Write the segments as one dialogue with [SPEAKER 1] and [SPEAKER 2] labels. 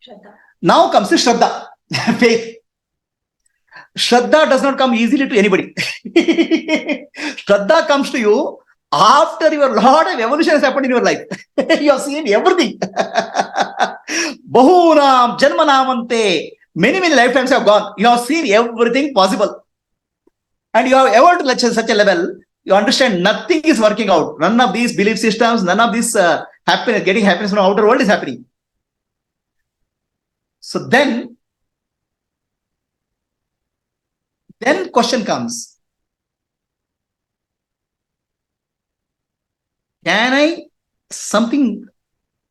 [SPEAKER 1] Shraddha.
[SPEAKER 2] Now comes the Shraddha, faith. Shraddha does not come easily to anybody. Shraddha comes to you after your lot of evolution has happened in your life. You have seen everything. Bahunam Janmanamante. Many lifetimes have gone. You have seen everything possible. And you have evolved to such a level, you understand nothing is working out. None of these belief systems, none of this happiness, getting happiness from the outer world is happening. So then question comes, can I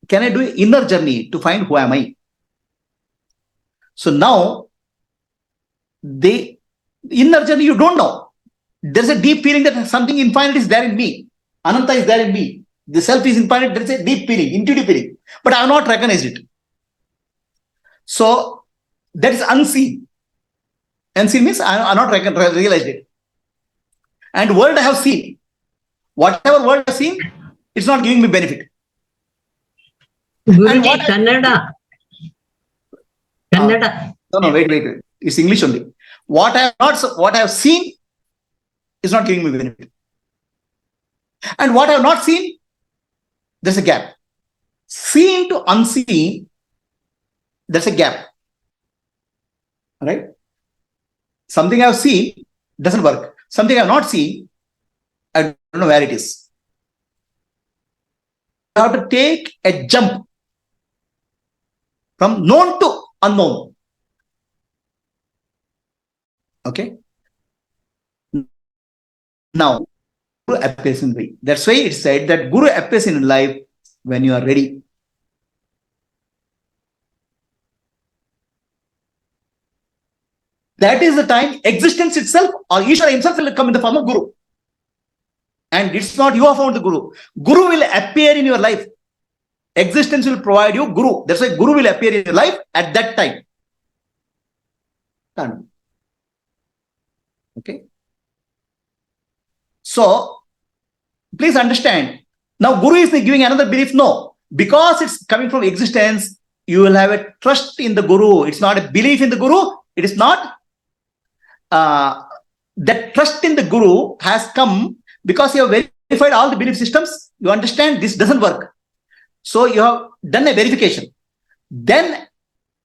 [SPEAKER 2] do an inner journey to find who am I? So now, the inner journey you don't know. There's a deep feeling that something infinite is there in me. Ananta is there in me. The self is infinite. There's a deep feeling, intuitive feeling. But I have not recognized it. So that is unseen. Unseen means I have not realized it. And world I have seen. Whatever world I have seen, it's not giving me benefit.
[SPEAKER 3] Guruji, Kannada.
[SPEAKER 2] No, wait. It's English only. What I have seen is not giving me benefit. And what I have not seen, there's a gap. Seen to unseen, there's a gap. Right? Something I have seen doesn't work. Something I have not seen, I don't know where it is. You have to take a jump from known to unknown. Okay? Now, Guru appears in life. That's why it's said that Guru appears in life when you are ready. That is the time existence itself or Ishvara himself will come in the form of Guru. And it's not you have found the Guru. Guru will appear in your life. Existence will provide you Guru. That's why Guru will appear in your life at that time. Done. Okay. So, please understand. Now, Guru is giving another belief. No. Because it's coming from existence, you will have a trust in the Guru. It's not a belief in the Guru. It is not. That trust in the Guru has come because you have verified all the belief systems. You understand this doesn't work. So, you have done a verification. Then,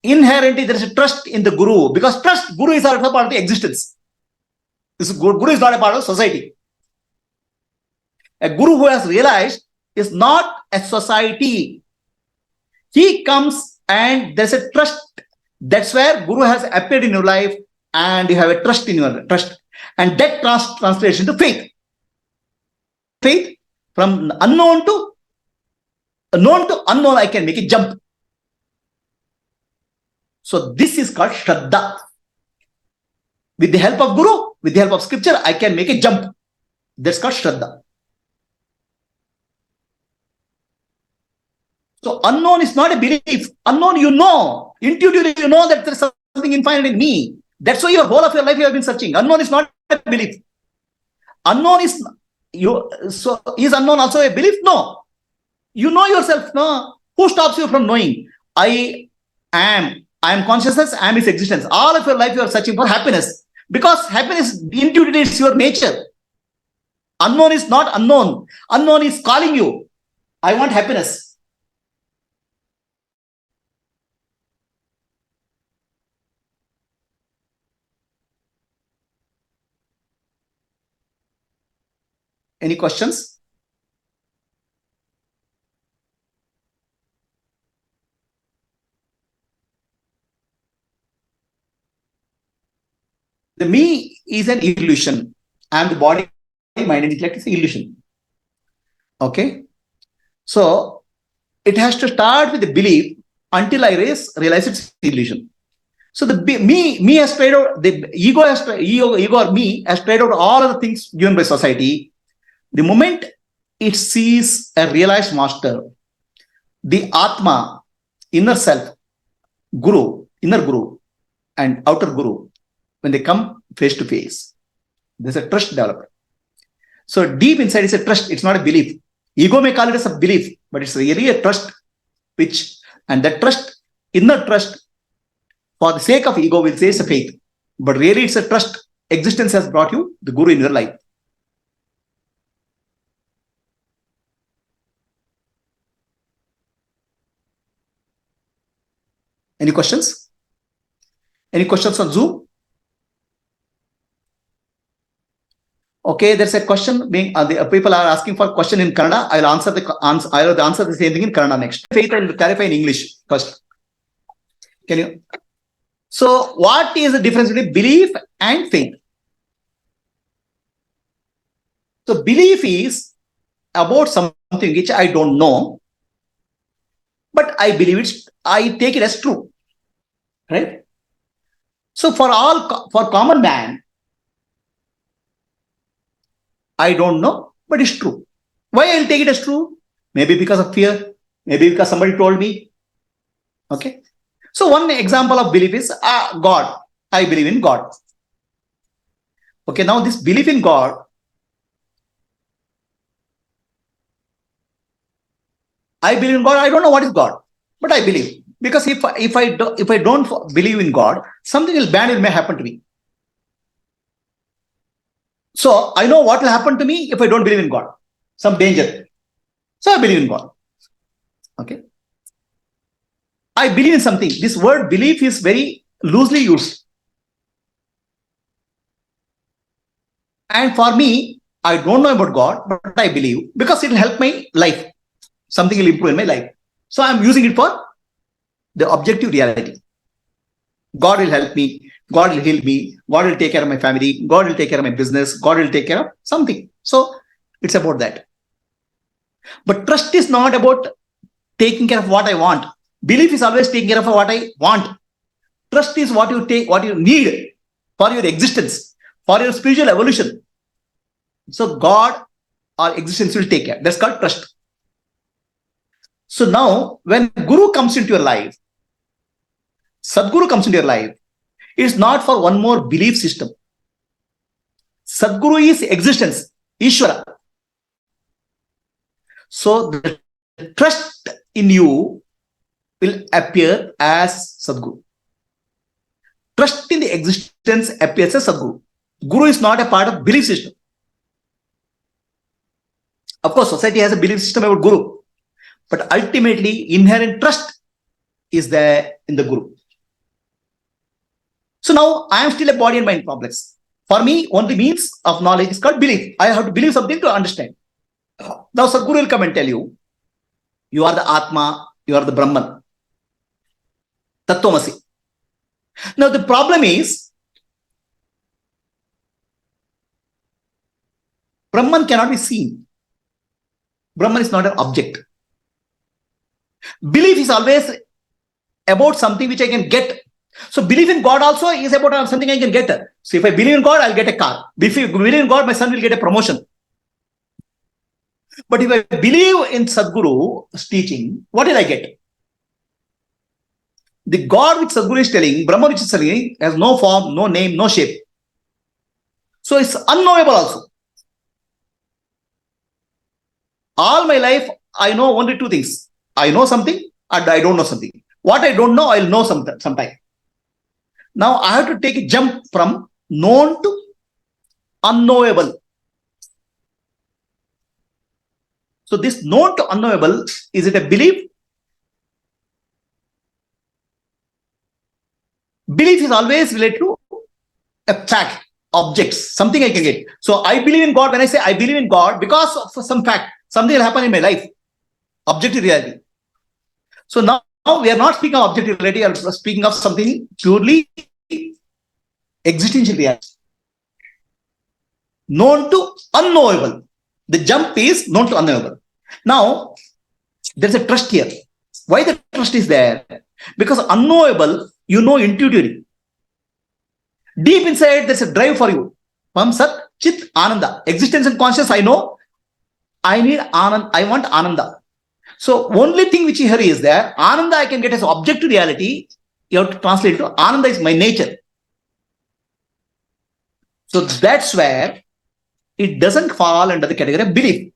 [SPEAKER 2] inherently, there is a trust in the Guru. Because Guru is also part of the existence. This Guru is not a part of society. A Guru who has realized is not a society. He comes and there's a trust. That's where Guru has appeared in your life and you have a trust in your trust. And that translates into faith. Faith from unknown to known to unknown, I can make a jump. So this is called Shraddha. With the help of Guru, with the help of scripture, I can make a jump. That's called Shraddha. So unknown is not a belief. Unknown, you know. Intuitively, you know that there is something infinite in me. That's why your whole of your life you have been searching. Unknown is not a belief. Unknown is you. So is unknown also a belief? No. You know yourself. No. Who stops you from knowing? I am consciousness. I am its existence. All of your life you are searching for happiness. Because happiness intuitively is your nature. Unknown is not unknown. Unknown is calling you. I want happiness. Any questions? The me is an illusion. And the body, mind, and intellect is an illusion. Okay? So, it has to start with the belief until I realize it's illusion. So, the me has tried out, the ego or me has tried out all of the things given by society. The moment it sees a realized master, the Atma, inner self, Guru, inner Guru, and outer Guru, when they come face to face, there's a trust developed. So deep inside is a trust, it's not a belief. Ego may call it as a belief, but it's really a trust, and that trust inner trust. For the sake of ego, we'll say it's a faith. But really it's a trust. Existence has brought you the Guru in your life. Any questions? Any questions on Zoom? Okay, there's a question being the people are asking for a question in Kannada. I'll answer the same thing in Kannada next. Faith, I'll clarify in English first. Can you? So, what is the difference between belief and faith? So, belief is about something which I don't know, but I believe I take it as true, right? So, for common man, I don't know, but it's true. Why I'll take it as true? Maybe because of fear, maybe because somebody told me. Okay. So one example of belief is God. I believe in God. Okay, now this belief in God, I believe in God. I don't know what is God, but I believe, because if I don't believe in God, something bad may happen to me. So I know what will happen to me if I don't believe in God. Some danger. So I believe in God. Okay. I believe in something. This word belief is very loosely used. And for me, I don't know about God, but I believe because it will help my life. Something will improve in my life. So I'm using it for the objective reality. God will help me. God will heal me. God will take care of my family. God will take care of my business. God will take care of something. So it's about that. But trust is not about taking care of what I want. Belief is always taking care of what I want. Trust is what you need for your existence, for your spiritual evolution. So God or existence will take care. That's called trust. So now when Guru comes into your life, Sadguru comes into your life, it's not for one more belief system. Sadguru is existence, Ishvara. So the trust in you will appear as Sadguru. Trust in the existence appears as Sadguru. Guru is not a part of belief system. Of course, society has a belief system about Guru, but ultimately inherent trust is there in the Guru. So now I am still a body and mind complex. For me, only means of knowledge is called belief. I have to believe something to understand. Now Sadguru will come and tell you, you are the Atma, you are the Brahman. Tattvamasi. Now the problem is, Brahman cannot be seen. Brahman is not an object. Belief is always about something which I can get. So belief in God also is about something I can get. So if I believe in God, I'll get a car. If I believe in God, my son will get a promotion. But if I believe in Sadguru's teaching, what will I get? The God which Sadguru is telling, Brahman which is telling, has no form, no name, no shape. So it's unknowable also. All my life, I know only two things. I know something and I don't know something. What I don't know, I'll know sometime. Now I have to take a jump from known to unknowable. So this known to unknowable, is it a belief? Belief is always related to a fact, objects, something I can get. So I believe in God. When I say I believe in God, because of some fact, something will happen in my life. Objective reality. So now we are not speaking of objective reality, we are speaking of something purely existential reality. Known to unknowable. The jump is known to unknowable. Now, there's a trust here. Why the trust is there? Because unknowable, you know intuitively. Deep inside, there's a drive for you. Mam Sat, Chit, Ananda. Existence and consciousness, I know. I need Ananda. I want Ananda. So, only thing which here is there, Ananda I can get as objective reality. You have to translate it to Ananda is my nature. So, that's where it doesn't fall under the category of belief.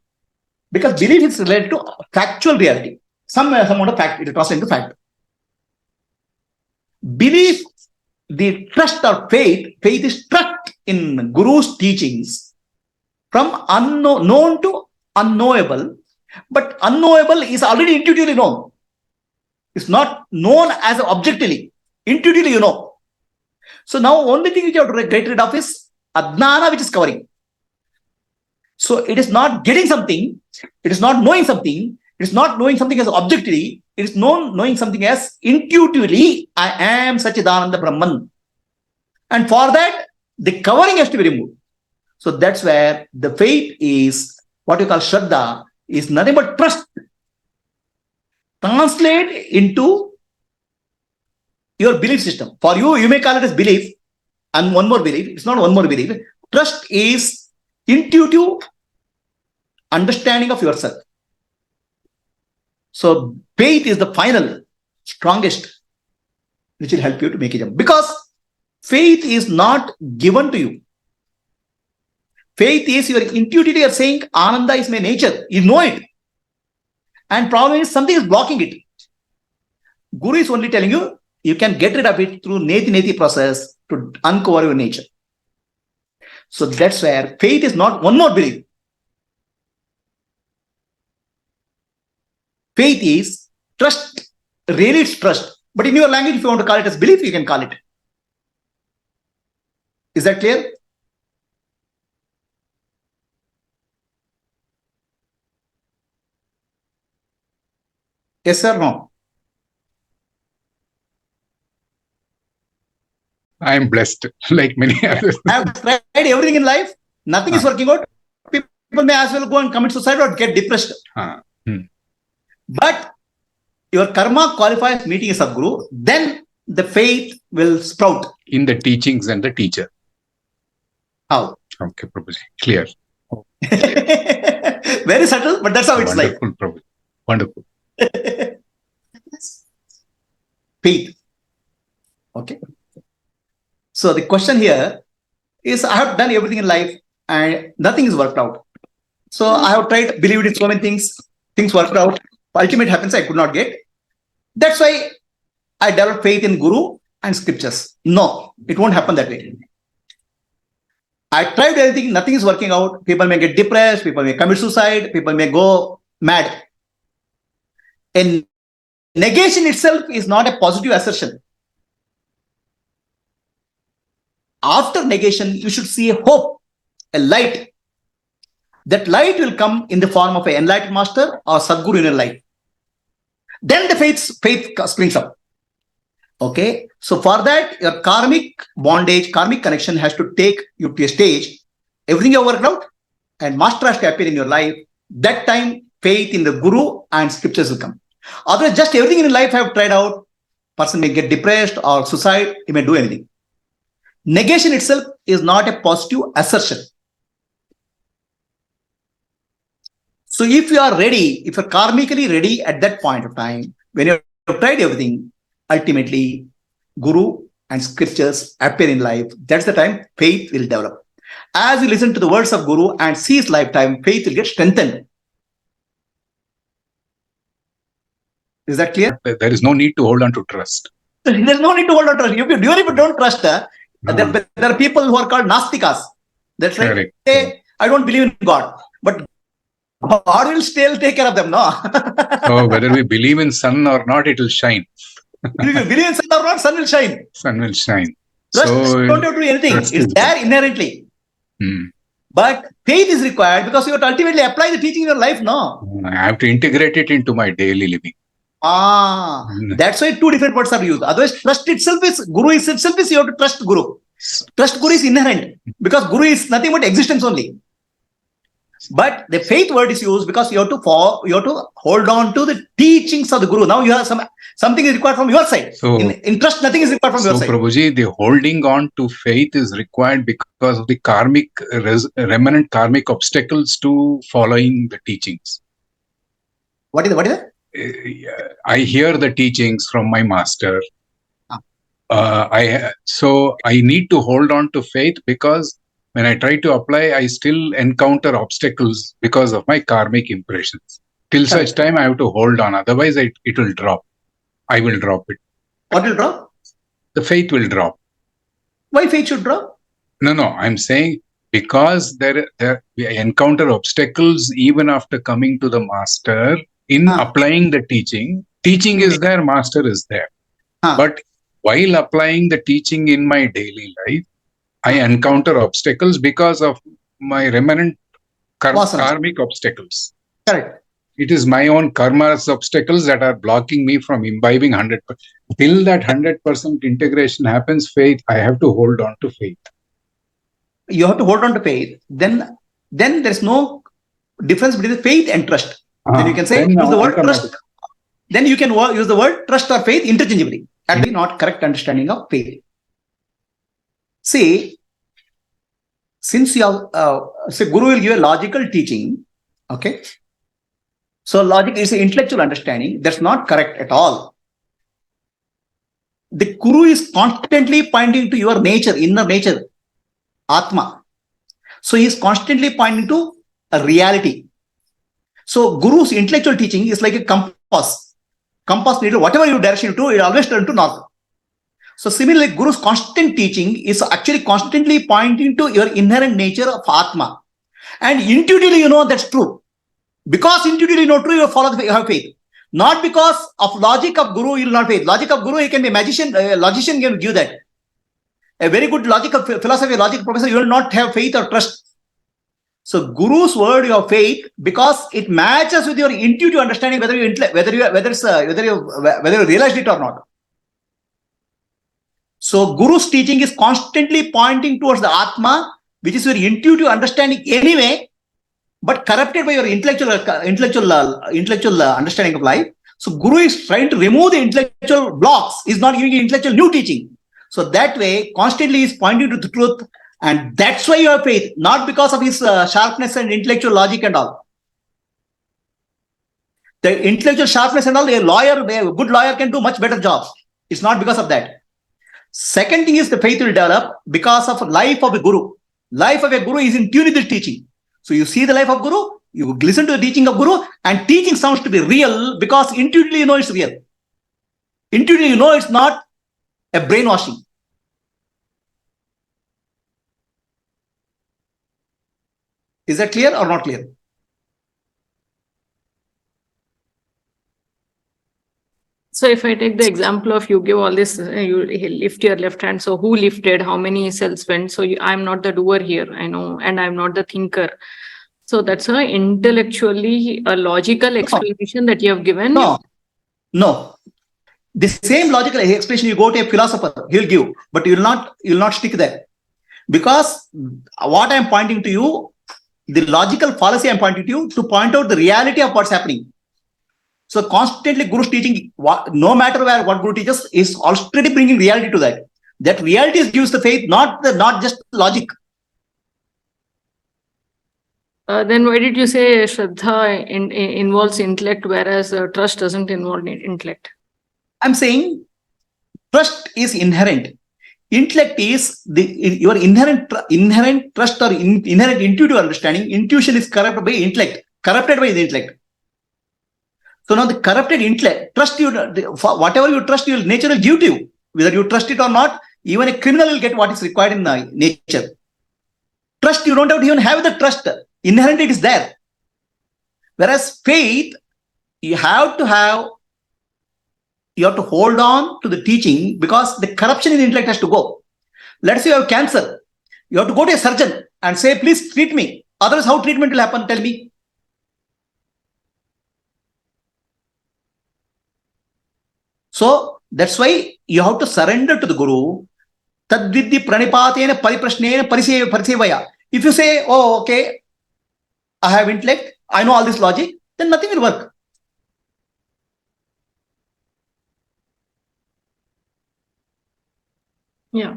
[SPEAKER 2] Because belief is related to factual reality. Some amount of fact, it will translate into fact. Belief, the trust or faith is trust in Guru's teachings from known to unknowable, but unknowable is already intuitively known. It's not known as objectively, intuitively you know. So now only thing which you have to get rid of is Adnana, which is covering. So it is not getting something, it is not knowing something, it is not knowing something as objectively, it is knowing something as intuitively, I am Sachidananda Brahman. And for that, the covering has to be removed. So that's where the faith is, what you call Shraddha, is nothing but trust. Translate into your belief system. For you, you may call it as belief, and one more belief. It's not one more belief. Trust is intuitive understanding of yourself. So faith is the final, strongest, which will help you to make a jump. Because faith is not given to you. Faith is your intuitively you are saying, Ananda is my nature. You know it. And problem is something is blocking it. Guru is only telling you, you can get rid of it through neti process to uncover your nature. So that's where faith is not one more belief. Faith is trust. Really it's trust. But in your language, if you want to call it as belief, you can call it. Is that clear? Yes, sir, no?
[SPEAKER 1] I am blessed, like many others.
[SPEAKER 2] I have tried everything in life. Nothing is working out. People may as well go and commit suicide or get depressed. But your karma qualifies meeting a Sadguru, then the faith will sprout.
[SPEAKER 1] In the teachings and the teacher.
[SPEAKER 2] How?
[SPEAKER 1] Okay, Prabhuji. Clear.
[SPEAKER 2] Very subtle, but that's how it's like.
[SPEAKER 1] Wonderful, Prabhuji. Wonderful.
[SPEAKER 2] Faith. Okay. So the question here is, I have done everything in life and nothing is worked out. So I have tried, believed in so many things worked out. Ultimate happens, I could not get. That's why I developed faith in Guru and scriptures. No, it won't happen that way. I tried everything, nothing is working out. People may get depressed, people may commit suicide, people may go mad. And negation itself is not a positive assertion. After negation, you should see a hope, a light. That light will come in the form of an enlightened master or Sadguru in your life. Then the faith springs up. Okay. So for that, your karmic bondage, karmic connection has to take you to a stage. Everything you have worked out and master has to appear in your life. That time, faith in the Guru and scriptures will come. Otherwise, just everything in life I have tried out. Person may get depressed or suicide. He may do anything. Negation itself is not a positive assertion. So if you are ready, if you're karmically ready at that point of time, when you have tried everything, ultimately, Guru and scriptures appear in life. That's the time faith will develop. As you listen to the words of Guru and see his lifetime, faith will get strengthened. Is that clear?
[SPEAKER 1] There is no need to hold on to trust.
[SPEAKER 2] There's no need to hold on to trust. If you don't trust, there are people who are called Nastikas. That's right. Hey, I don't believe in God. But God will still take care of them, no?
[SPEAKER 1] So whether we believe in sun or not, it will shine.
[SPEAKER 2] If you believe in sun or not, sun will shine.
[SPEAKER 1] Sun will shine.
[SPEAKER 2] Trust, so don't have to do anything. It's there inherently. But faith is required because you have to ultimately apply the teaching in your life, no?
[SPEAKER 1] I have to integrate it into my daily living.
[SPEAKER 2] That's why two different words are used. Otherwise, trust itself is, Guru itself is, you have to trust Guru. Trust Guru is inherent because Guru is nothing but existence only. But the faith word is used because you have to hold on to the teachings of the Guru. Now you have something is required from your side. So, in trust, nothing is required from your side.
[SPEAKER 1] So, Prabhuji, the holding on to faith is required because of the karmic, remnant karmic obstacles to following the teachings.
[SPEAKER 2] What is it?
[SPEAKER 1] I hear the teachings from my master. So I need to hold on to faith because when I try to apply, I still encounter obstacles because of my karmic impressions. Till such time, I have to hold on. Otherwise, it will drop. I will drop it.
[SPEAKER 2] What will drop?
[SPEAKER 1] the faith will drop.
[SPEAKER 2] Why faith should drop?
[SPEAKER 1] No, I'm saying because we encounter obstacles even after coming to the master in applying the teaching. Teaching is there, master is there. But while applying the teaching in my daily life, I encounter obstacles because of my remnant karmic obstacles.
[SPEAKER 2] Correct.
[SPEAKER 1] It is my own karma's obstacles that are blocking me from imbibing 100%. Till that 100% integration happens, faith, I have to hold on to faith.
[SPEAKER 2] You have to hold on to faith. Then there's no difference between faith and trust. Then you can say, use the word trust. Then you can use the word trust or faith interchangeably. That is not correct understanding of faith. See, since you have, Guru will give a logical teaching, okay? So logic is an intellectual understanding. That's not correct at all. The Guru is constantly pointing to your nature, inner nature, Atma. So he is constantly pointing to a reality. So Guru's intellectual teaching is like a compass. Compass needle, whatever you direction you to, it always turn to north. So similarly, Guru's constant teaching is actually constantly pointing to your inherent nature of Atma. And intuitively you know that's true. Because intuitively you know true, you have faith. Not because of logic of Guru, you will not faith. Logic of Guru, he can be a magician, a logician can give that. A very good logical philosophy, logic professor, you will not have faith or trust. So Guru's word, you have faith because it matches with your intuitive understanding whether you realized it or not. So Guru's teaching is constantly pointing towards the Atma, which is your intuitive understanding anyway, but corrupted by your intellectual understanding of life. So Guru is trying to remove the intellectual blocks. He's not giving you intellectual new teaching. So that way, constantly is pointing to the truth. And that's why you have faith, not because of his sharpness and intellectual logic and all. The intellectual sharpness and all, a good lawyer can do much better job. It's not because of that. Second thing is the faith will develop because of life of a Guru. Life of a Guru is in tune with the teaching. So you see the life of Guru, you listen to the teaching of Guru, and teaching sounds to be real because intuitively you know it's real. Intuitively you know it's not a brainwashing. Is that clear or not clear?
[SPEAKER 3] So if I take the example of you give all this, you lift your left hand. So who lifted? How many cells went? So I'm not the doer here, I know, and I'm not the thinker. So that's a intellectually a logical explanation that you have given.
[SPEAKER 2] No. The same logical explanation you go to a philosopher, he'll give, but you'll not stick there. Because what I'm pointing to you, the logical fallacy I'm pointing to you to point out the reality of what's happening. So constantly Guru's teaching, no matter what Guru teaches, is already bringing reality to that. That reality gives the faith, not just logic.
[SPEAKER 3] Then why did you say Shraddha involves intellect, whereas trust doesn't involve intellect?
[SPEAKER 2] I'm saying trust is inherent. Intellect is your inherent trust or inherent intuitive understanding. Intuition is corrupted by intellect, corrupted by the intellect. So now the corrupted intellect, trust you, whatever you trust, nature will give to you. Whether you trust it or not, even a criminal will get what is required in nature. Trust, you don't have to even have the trust. Inherent it is there. Whereas faith, you have to hold on to the teaching because the corruption in the intellect has to go. Let's say you have cancer. You have to go to a surgeon and say, please treat me. Otherwise, how treatment will happen? Tell me. So that's why you have to surrender to the Guru. Tadvidhi pranipatena pariprashnena parisevaya. If you say, oh, okay, I have intellect, I know all this logic, then nothing will work.
[SPEAKER 3] Yeah.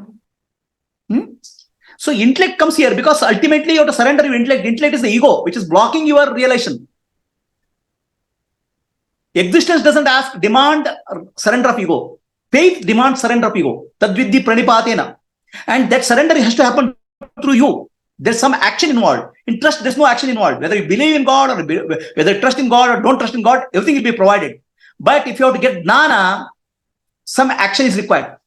[SPEAKER 2] So intellect comes here because ultimately you have to surrender your intellect. Intellect is the ego, which is blocking your realization. Existence doesn't demand surrender of ego. Faith demands surrender of ego. Tadvidhi pranipatena. And that surrender has to happen through you. There's some action involved. In trust, there's no action involved. Whether you believe in God or whether you trust in God or don't trust in God, everything will be provided. But if you have to get jnana, some action is required.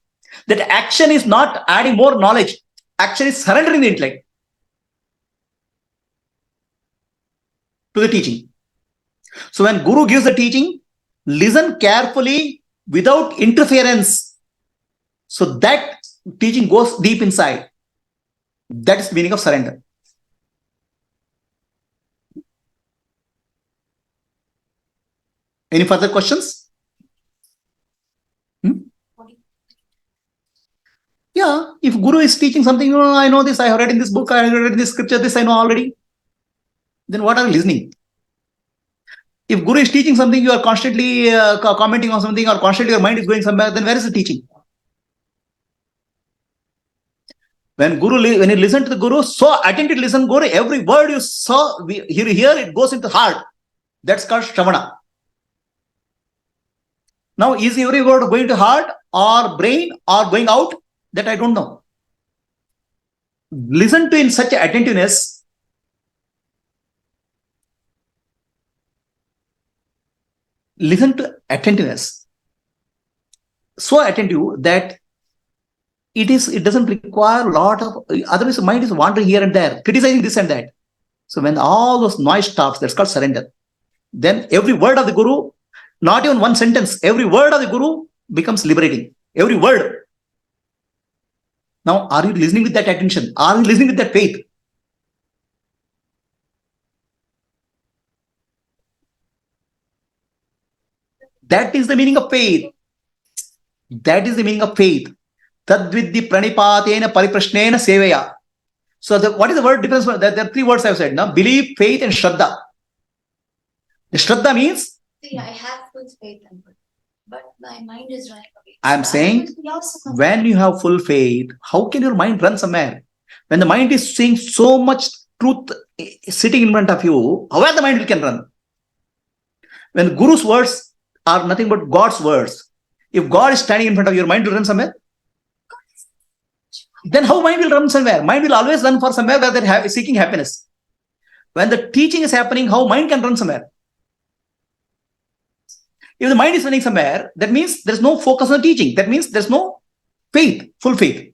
[SPEAKER 2] That action is not adding more knowledge. Action is surrendering the intellect to the teaching. So when Guru gives the teaching, listen carefully without interference. So that teaching goes deep inside. That is the meaning of surrender. Any further questions? Yeah, if Guru is teaching something, I know this, I have read in this book, I have read in this scripture, this I know already. Then what are you listening? If Guru is teaching something, you are constantly commenting on something, or constantly your mind is going somewhere, then where is the teaching? When you listen to the Guru, so attentively listen, Guru, every word you hear, it goes into heart. That's called Shravana. Now, is every word going to heart or brain or going out? That I don't know. Listen to in such attentiveness. Listen to attentiveness. So attentive that it doesn't require a lot of, otherwise the mind is wandering here and there, criticizing this and that. So when all those noise stops, that's called surrender. Then every word of the Guru, not even one sentence, every word of the Guru becomes liberating. Every word. Now, are you listening with that attention? Are you listening with that faith? That is the meaning of faith. That is the meaning of faith. Tadviddi pranipatena pariprashnena sevaya. So, what is the word difference? There are three words I have said. Now, belief, faith, and shraddha. The shraddha means?
[SPEAKER 4] See, I have full faith in God, but my mind is running away.
[SPEAKER 2] I am saying, when you have full faith, how can your mind run somewhere? When the mind is seeing so much truth sitting in front of you, how the mind can run? When Guru's words are nothing but God's words, if God is standing in front of your mind, will run somewhere? Then how mind will run somewhere? Mind will always run for somewhere where they're seeking happiness. When the teaching is happening, how mind can run somewhere? If the mind is running somewhere, that means there's no focus on the teaching. That means there's no faith, full faith.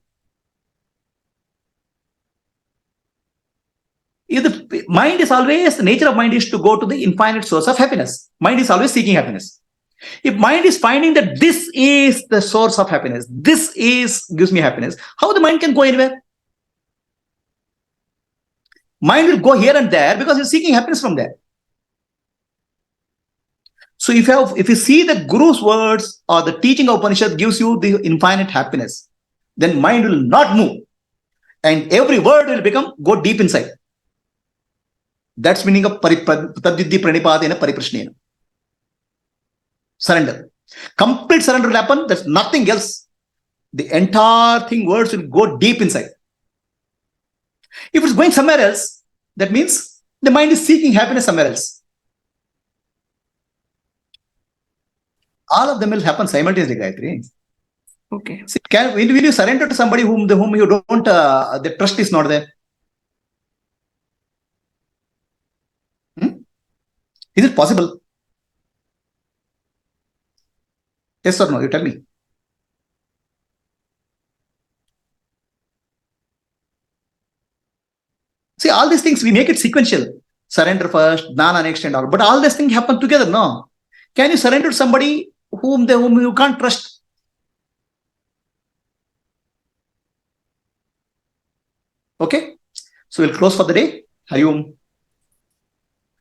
[SPEAKER 2] If the mind is always, the nature of mind is to go to the infinite source of happiness. Mind is always seeking happiness. If mind is finding that this is the source of happiness, gives me happiness, how the mind can go anywhere? Mind will go here and there because it's seeking happiness from there. So if you see that Guru's words or the teaching of Upanishad gives you the infinite happiness, then mind will not move. And every word will go deep inside. That's meaning of tadviddi pranipatena pariprashnena. Surrender. Complete surrender will happen. There's nothing else. The entire thing, words will go deep inside. If it's going somewhere else, that means the mind is seeking happiness somewhere else. All of them will happen simultaneously, Gayatri.
[SPEAKER 3] Okay.
[SPEAKER 2] See, will you surrender to somebody whom you don't, the trust is not there? Is it possible? Yes or no? You tell me. See, all these things, we make it sequential. Surrender first, jnana next and all. But all these things happen together, no? Can you surrender to somebody whom you can't trust? Okay? So we'll close for the day. Hari Om.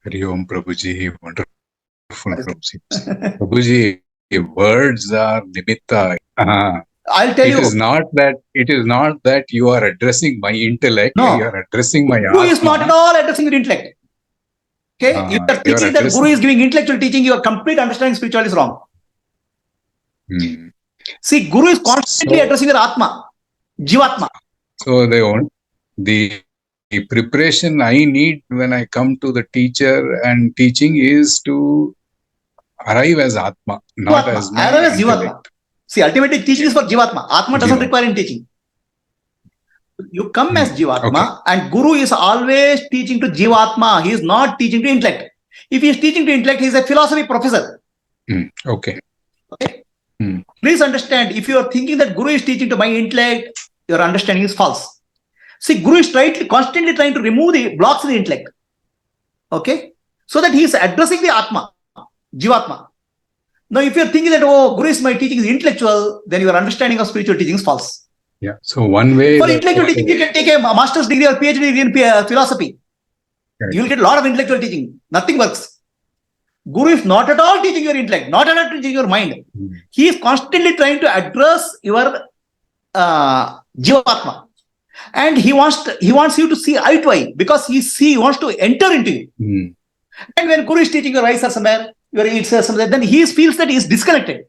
[SPEAKER 1] Hari Om, Prabhuji. Wonderful, Prabhuji. Prabhuji, words are nimitta.
[SPEAKER 2] I'll tell you.
[SPEAKER 1] It is not that you are addressing my intellect.
[SPEAKER 2] No.
[SPEAKER 1] You are addressing my
[SPEAKER 2] Guru
[SPEAKER 1] Atma.
[SPEAKER 2] is not at all addressing your intellect. Okay? If you are teaching that Guru is giving intellectual teaching, your complete understanding spiritual is wrong. See, Guru is constantly addressing your Atma, Jivatma.
[SPEAKER 1] So the preparation I need when I come to the teacher and teaching is to arrive as Atma, not as my
[SPEAKER 2] arrive as
[SPEAKER 1] intellect.
[SPEAKER 2] Jivatma. See, ultimately teaching is for Jivatma. Atma doesn't require any teaching. You come as Jivatma, and Guru is always teaching to Jivatma. He is not teaching to intellect. If he is teaching to intellect, he is a philosophy professor.
[SPEAKER 1] Okay.
[SPEAKER 2] Okay. Please understand, if you are thinking that Guru is teaching to my intellect, your understanding is false. See, Guru is constantly trying to remove the blocks in the intellect. Okay? So that he is addressing the Atma, Jivatma. Now, if you are thinking that, oh, Guru is my teaching is intellectual, then your understanding of spiritual teaching is false.
[SPEAKER 1] Yeah. So one way
[SPEAKER 2] for intellectual teaching, you can take a master's degree or PhD degree in philosophy.
[SPEAKER 1] Correct.
[SPEAKER 2] You will get a lot of intellectual teaching. Nothing works. Guru is not at all teaching your intellect, not at all teaching your mind. He is constantly trying to address your Jivatma. And he wants you to see eye to eye because he wants to enter into you. And when Guru is teaching your eyes are somewhere, your ears are somewhere, then he feels that he is disconnected.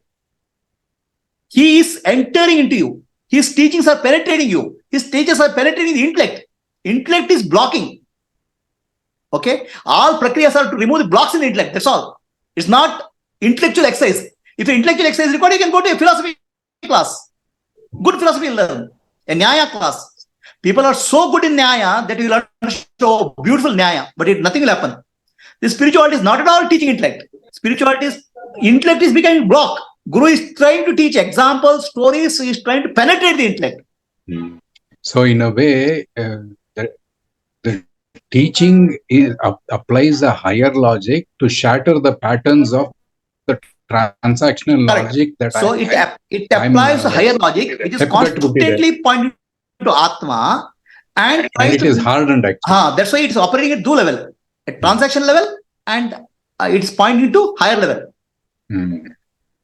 [SPEAKER 2] He is entering into you. His teachings are penetrating you. His teachers are penetrating the intellect. Intellect is blocking. Okay? All prakriyas are to remove the blocks in the intellect. That's all. It's not intellectual exercise. If an intellectual exercise is required, you can go to a philosophy class. Good philosophy learn. A Nyaya class. People are so good in Nyaya that you will understand beautiful Nyaya, but nothing will happen. The spirituality is not at all teaching intellect. Intellect is becoming block. Guru is trying to teach examples, stories, he is trying to penetrate the intellect.
[SPEAKER 1] So in a way, the teaching applies a higher logic to shatter the patterns of the transactional logic that
[SPEAKER 2] it applies a higher logic, which is constantly pointing to Atma and
[SPEAKER 1] it is hardened actually.
[SPEAKER 2] That's why it's operating at two level, at transaction level, and it's pointing to higher level.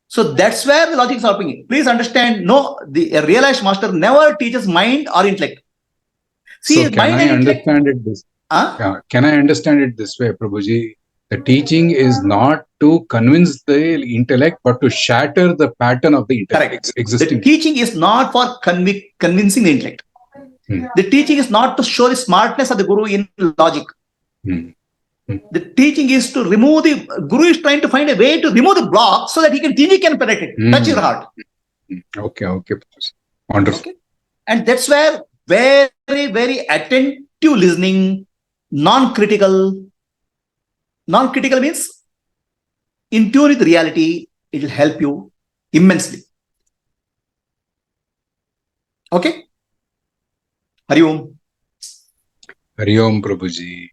[SPEAKER 2] So that's where the logic is operating. Please understand, a realized master never teaches mind or intellect.
[SPEAKER 1] See, so can I understand it this? Can I understand it this way, Prabhuji? The teaching is not to convince the intellect, but to shatter the pattern of the intellect.
[SPEAKER 2] The teaching is not for convincing the intellect. The teaching is not to show the smartness of the Guru in logic. The teaching is to remove the Guru is trying to find a way to remove the block so that he can penetrate, touch your heart.
[SPEAKER 1] Okay. Wonderful.
[SPEAKER 2] Okay? And that's where very, very attentive listening, non-critical. Non-critical means in tune with reality, it will help you immensely. Okay? Hari Om.
[SPEAKER 1] Hari Om, Prabhuji.